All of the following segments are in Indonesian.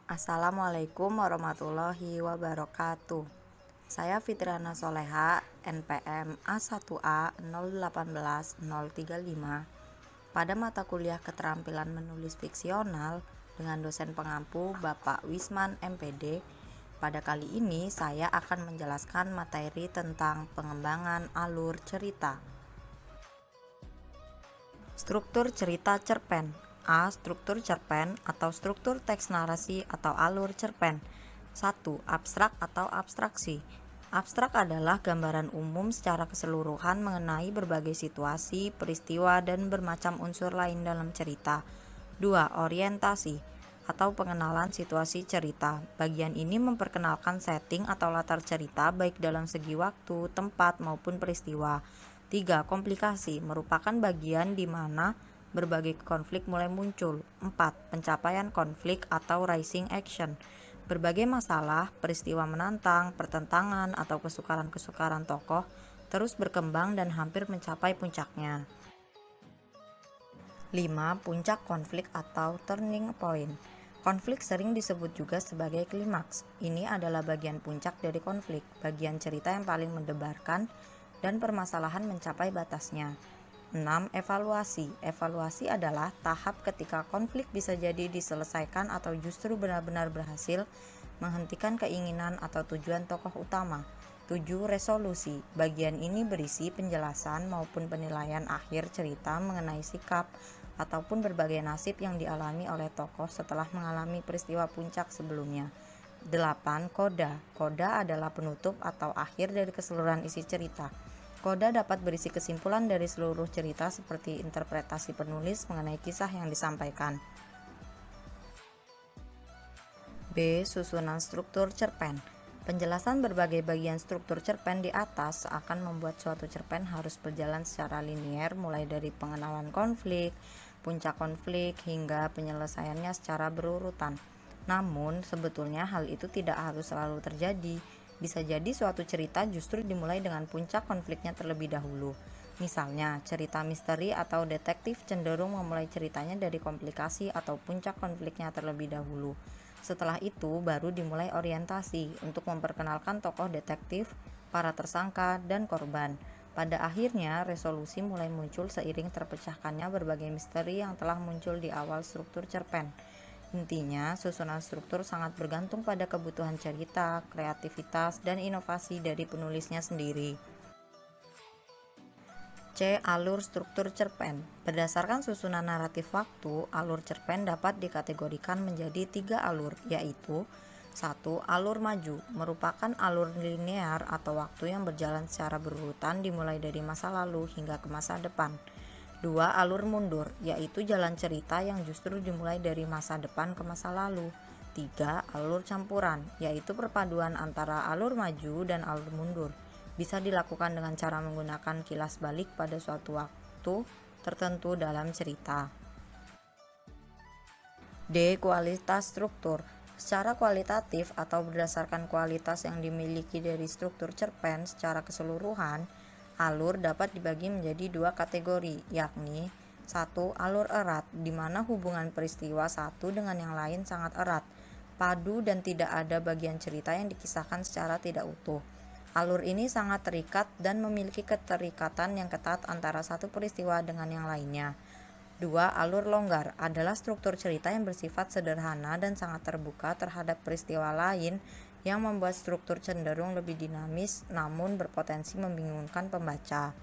Assalamualaikum warahmatullahi wabarakatuh. Saya Fitriana Soleha, NPM A1A 081035, pada mata kuliah keterampilan menulis fiksional dengan dosen pengampu Bapak Wisman MPD. Pada kali ini saya akan menjelaskan materi tentang pengembangan alur cerita. Struktur cerita cerpen. A. Struktur cerpen atau struktur teks narasi atau alur cerpen. 1. Abstrak atau abstraksi. Abstrak adalah gambaran umum secara keseluruhan mengenai berbagai situasi, peristiwa, dan bermacam unsur lain dalam cerita. 2. Orientasi atau pengenalan situasi cerita. Bagian ini memperkenalkan setting atau latar cerita baik dalam segi waktu, tempat, maupun peristiwa. 3. Komplikasi merupakan bagian di mana berbagai konflik mulai muncul. 4. Pencapaian konflik atau rising action. Berbagai masalah, peristiwa menantang, pertentangan, atau kesukaran-kesukaran tokoh terus berkembang dan hampir mencapai puncaknya. 5. Puncak konflik atau turning point. Konflik sering disebut juga sebagai klimaks. Ini adalah bagian puncak dari konflik, bagian cerita yang paling mendebarkan dan permasalahan mencapai batasnya. 6. Evaluasi. Evaluasi adalah tahap ketika konflik bisa jadi diselesaikan atau justru benar-benar berhasil menghentikan keinginan atau tujuan tokoh utama. 7. Resolusi. Bagian ini berisi penjelasan maupun penilaian akhir cerita mengenai sikap ataupun berbagai nasib yang dialami oleh tokoh setelah mengalami peristiwa puncak sebelumnya. 8. Koda. Koda adalah penutup atau akhir dari keseluruhan isi cerita. Koda dapat berisi kesimpulan dari seluruh cerita seperti interpretasi penulis mengenai kisah yang disampaikan. B. Susunan struktur cerpen. Penjelasan berbagai bagian struktur cerpen di atas akan membuat suatu cerpen harus berjalan secara linier mulai dari pengenalan konflik, puncak konflik, hingga penyelesaiannya secara berurutan. Namun, sebetulnya hal itu tidak harus selalu terjadi. Bisa jadi suatu cerita justru dimulai dengan puncak konfliknya terlebih dahulu. Misalnya, cerita misteri atau detektif cenderung memulai ceritanya dari komplikasi atau puncak konfliknya terlebih dahulu. Setelah itu baru dimulai orientasi untuk memperkenalkan tokoh detektif, para tersangka, dan korban. Pada akhirnya, resolusi mulai muncul seiring terpecahkannya berbagai misteri yang telah muncul di awal struktur cerpen. Intinya, susunan struktur sangat bergantung pada kebutuhan cerita, kreativitas, dan inovasi dari penulisnya sendiri. C. Alur struktur cerpen. Berdasarkan susunan naratif waktu, alur cerpen dapat dikategorikan menjadi 3 alur, yaitu 1. Alur maju, merupakan alur linear atau waktu yang berjalan secara berurutan dimulai dari masa lalu hingga ke masa depan. 2. Alur mundur, yaitu jalan cerita yang justru dimulai dari masa depan ke masa lalu. 3. Alur campuran, yaitu perpaduan antara alur maju dan alur mundur. Bisa dilakukan dengan cara menggunakan kilas balik pada suatu waktu tertentu dalam cerita. D. Kualitas struktur. Secara kualitatif atau berdasarkan kualitas yang dimiliki dari struktur cerpen secara keseluruhan, alur dapat dibagi menjadi 2 kategori, yakni 1. Alur erat, di mana hubungan peristiwa satu dengan yang lain sangat erat, padu dan tidak ada bagian cerita yang dikisahkan secara tidak utuh. Alur ini sangat terikat dan memiliki keterikatan yang ketat antara satu peristiwa dengan yang lainnya. 2. Alur longgar adalah struktur cerita yang bersifat sederhana dan sangat terbuka terhadap peristiwa lain yang membuat struktur cenderung lebih dinamis namun berpotensi membingungkan pembaca.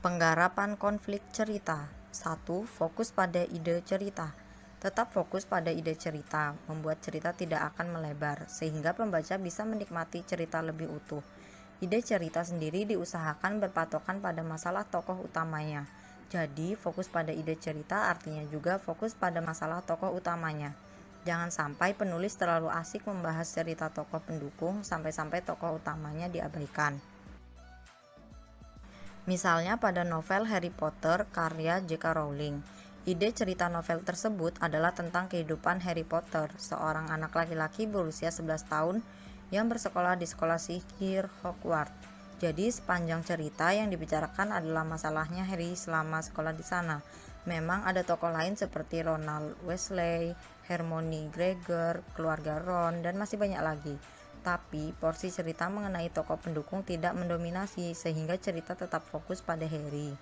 Penggarapan konflik cerita. 1. Fokus pada ide cerita. Tetap fokus pada ide cerita, membuat cerita tidak akan melebar, sehingga pembaca bisa menikmati cerita lebih utuh. Ide cerita sendiri diusahakan berpatokan pada masalah tokoh utamanya. Jadi, fokus pada ide cerita artinya juga fokus pada masalah tokoh utamanya. Jangan sampai penulis terlalu asik membahas cerita tokoh pendukung sampai-sampai tokoh utamanya diabaikan. Misalnya pada novel Harry Potter karya J.K. Rowling. Ide cerita novel tersebut adalah tentang kehidupan Harry Potter, seorang anak laki-laki berusia 11 tahun yang bersekolah di sekolah sihir Hogwarts. Jadi sepanjang cerita yang dibicarakan adalah masalahnya Harry selama sekolah di sana. Memang ada tokoh lain seperti Ronald Weasley, Hermione Granger, keluarga Ron, dan masih banyak lagi. Tapi porsi cerita mengenai tokoh pendukung tidak mendominasi sehingga cerita tetap fokus pada Harry.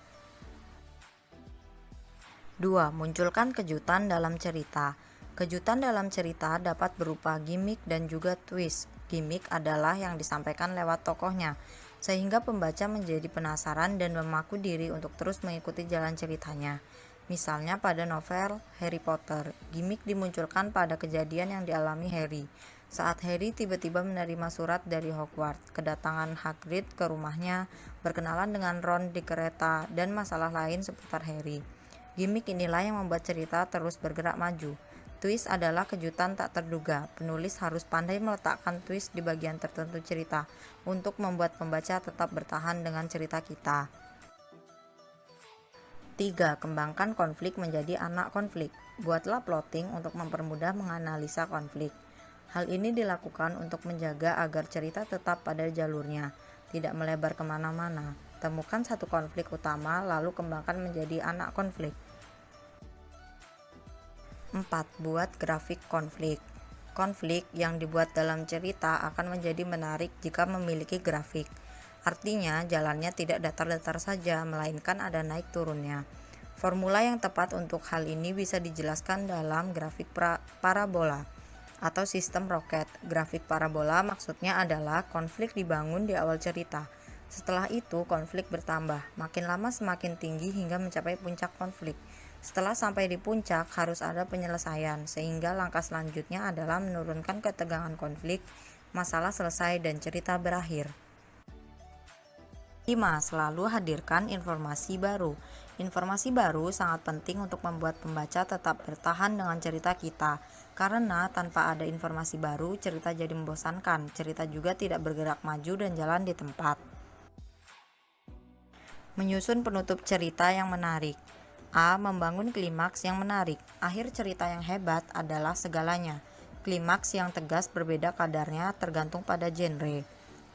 2. Munculkan kejutan dalam cerita. Kejutan dalam cerita dapat berupa gimmick dan juga twist. Gimmick adalah yang disampaikan lewat tokohnya, sehingga pembaca menjadi penasaran dan memaku diri untuk terus mengikuti jalan ceritanya. Misalnya pada novel Harry Potter, gimmick dimunculkan pada kejadian yang dialami Harry. Saat Harry tiba-tiba menerima surat dari Hogwarts, kedatangan Hagrid ke rumahnya, berkenalan dengan Ron di kereta, dan masalah lain seputar Harry. Gimik inilah yang membuat cerita terus bergerak maju. Twist adalah kejutan tak terduga. Penulis harus pandai meletakkan twist di bagian tertentu cerita untuk membuat pembaca tetap bertahan dengan cerita kita. 3. Kembangkan konflik menjadi anak konflik. Buatlah plotting untuk mempermudah menganalisa konflik. Hal ini dilakukan untuk menjaga agar cerita tetap pada jalurnya, tidak melebar kemana-mana. Temukan satu konflik utama, lalu kembangkan menjadi anak konflik. 4. Buat grafik konflik. Konflik yang dibuat dalam cerita akan menjadi menarik jika memiliki grafik. Artinya, jalannya tidak datar-datar saja, melainkan ada naik turunnya. Formula yang tepat untuk hal ini bisa dijelaskan dalam grafik parabola atau sistem roket. Grafik parabola maksudnya adalah konflik dibangun di awal cerita. Setelah itu konflik bertambah, makin lama semakin tinggi hingga mencapai puncak konflik. Setelah sampai di puncak harus ada penyelesaian, sehingga langkah selanjutnya adalah menurunkan ketegangan konflik, masalah selesai dan cerita berakhir. 5. Selalu hadirkan informasi baru. Informasi baru sangat penting untuk membuat pembaca tetap bertahan dengan cerita kita. Karena tanpa ada informasi baru, cerita jadi membosankan. Cerita juga tidak bergerak maju dan jalan di tempat. Menyusun penutup cerita yang menarik. A. Membangun klimaks yang menarik. Akhir cerita yang hebat adalah segalanya. Klimaks yang tegas berbeda kadarnya tergantung pada genre.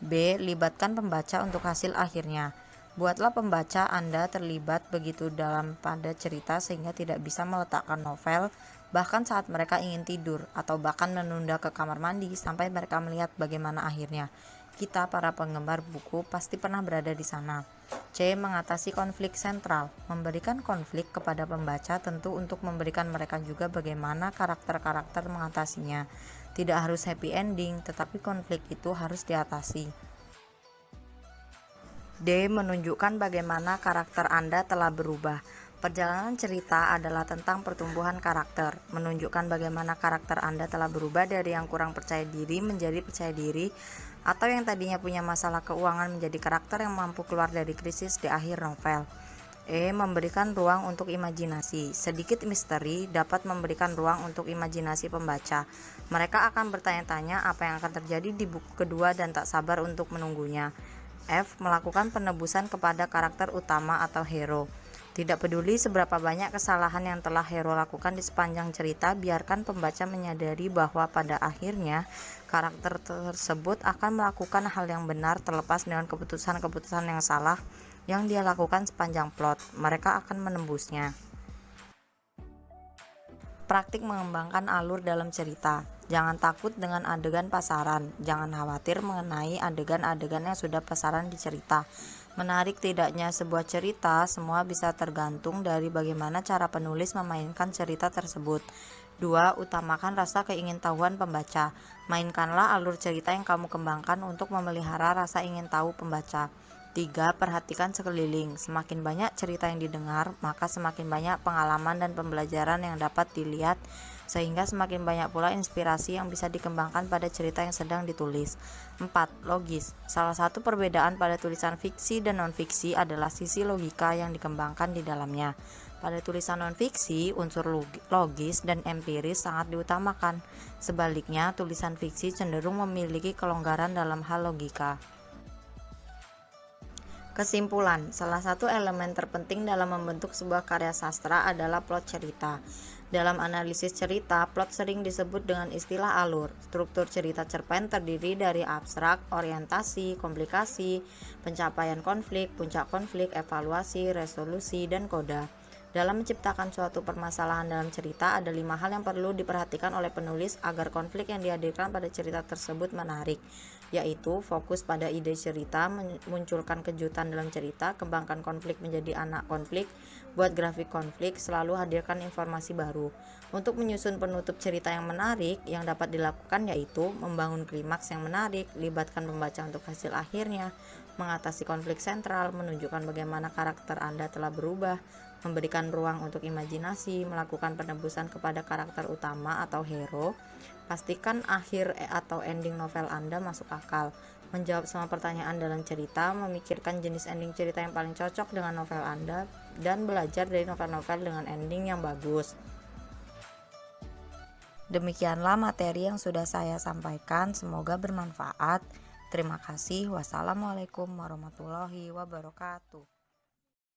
B. Libatkan pembaca untuk hasil akhirnya. Buatlah pembaca Anda terlibat begitu dalam pada cerita sehingga tidak bisa meletakkan novel bahkan saat mereka ingin tidur atau bahkan menunda ke kamar mandi sampai mereka melihat bagaimana akhirnya. Kita para penggemar buku pasti pernah berada di sana. C. Mengatasi konflik sentral. Memberikan konflik kepada pembaca tentu untuk memberikan mereka juga bagaimana karakter-karakter mengatasinya. Tidak harus happy ending, tetapi konflik itu harus diatasi. D. Menunjukkan bagaimana karakter Anda telah berubah. Perjalanan cerita adalah tentang pertumbuhan karakter, menunjukkan bagaimana karakter Anda telah berubah dari yang kurang percaya diri menjadi percaya diri, atau yang tadinya punya masalah keuangan menjadi karakter yang mampu keluar dari krisis di akhir novel. E. Memberikan ruang untuk imajinasi. Sedikit misteri dapat memberikan ruang untuk imajinasi pembaca. Mereka akan bertanya-tanya apa yang akan terjadi di buku kedua dan tak sabar untuk menunggunya. F. Melakukan penebusan kepada karakter utama atau hero. Tidak peduli seberapa banyak kesalahan yang telah hero lakukan di sepanjang cerita, biarkan pembaca menyadari bahwa pada akhirnya karakter tersebut akan melakukan hal yang benar terlepas dengan keputusan-keputusan yang salah yang dia lakukan sepanjang plot. Mereka akan menembusnya. Praktik mengembangkan alur dalam cerita. Jangan takut dengan adegan pasaran. Jangan khawatir mengenai adegan-adegan yang sudah pasaran di cerita. Menarik tidaknya sebuah cerita semua bisa tergantung dari bagaimana cara penulis memainkan cerita tersebut. 2. Utamakan rasa keingintahuan pembaca. Mainkanlah alur cerita yang kamu kembangkan untuk memelihara rasa ingin tahu pembaca. 3. Perhatikan sekeliling. Semakin banyak cerita yang didengar, maka semakin banyak pengalaman dan pembelajaran yang dapat dilihat, sehingga semakin banyak pula inspirasi yang bisa dikembangkan pada cerita yang sedang ditulis. 4. Logis. Salah satu perbedaan pada tulisan fiksi dan non-fiksi adalah sisi logika yang dikembangkan di dalamnya. Pada tulisan non-fiksi, unsur logis dan empiris sangat diutamakan. Sebaliknya, tulisan fiksi cenderung memiliki kelonggaran dalam hal logika. Kesimpulan, salah satu elemen terpenting dalam membentuk sebuah karya sastra adalah plot cerita. Dalam analisis cerita, plot sering disebut dengan istilah alur. Struktur cerita cerpen terdiri dari abstrak, orientasi, komplikasi, pencapaian konflik, puncak konflik, evaluasi, resolusi, dan koda. Dalam menciptakan suatu permasalahan dalam cerita, ada 5 hal yang perlu diperhatikan oleh penulis agar konflik yang dihadirkan pada cerita tersebut menarik, yaitu fokus pada ide cerita, munculkan kejutan dalam cerita, kembangkan konflik menjadi anak konflik, buat grafik konflik, selalu hadirkan informasi baru. Untuk menyusun penutup cerita yang menarik, yang dapat dilakukan yaitu membangun klimaks yang menarik, libatkan pembaca untuk hasil akhirnya, mengatasi konflik sentral, menunjukkan bagaimana karakter Anda telah berubah, memberikan ruang untuk imajinasi, melakukan penebusan kepada karakter utama atau hero, pastikan akhir atau ending novel Anda masuk akal, menjawab semua pertanyaan dalam cerita, memikirkan jenis ending cerita yang paling cocok dengan novel Anda, dan belajar dari novel-novel dengan ending yang bagus. Demikianlah materi yang sudah saya sampaikan, semoga bermanfaat. Terima kasih. Wassalamualaikum warahmatullahi wabarakatuh.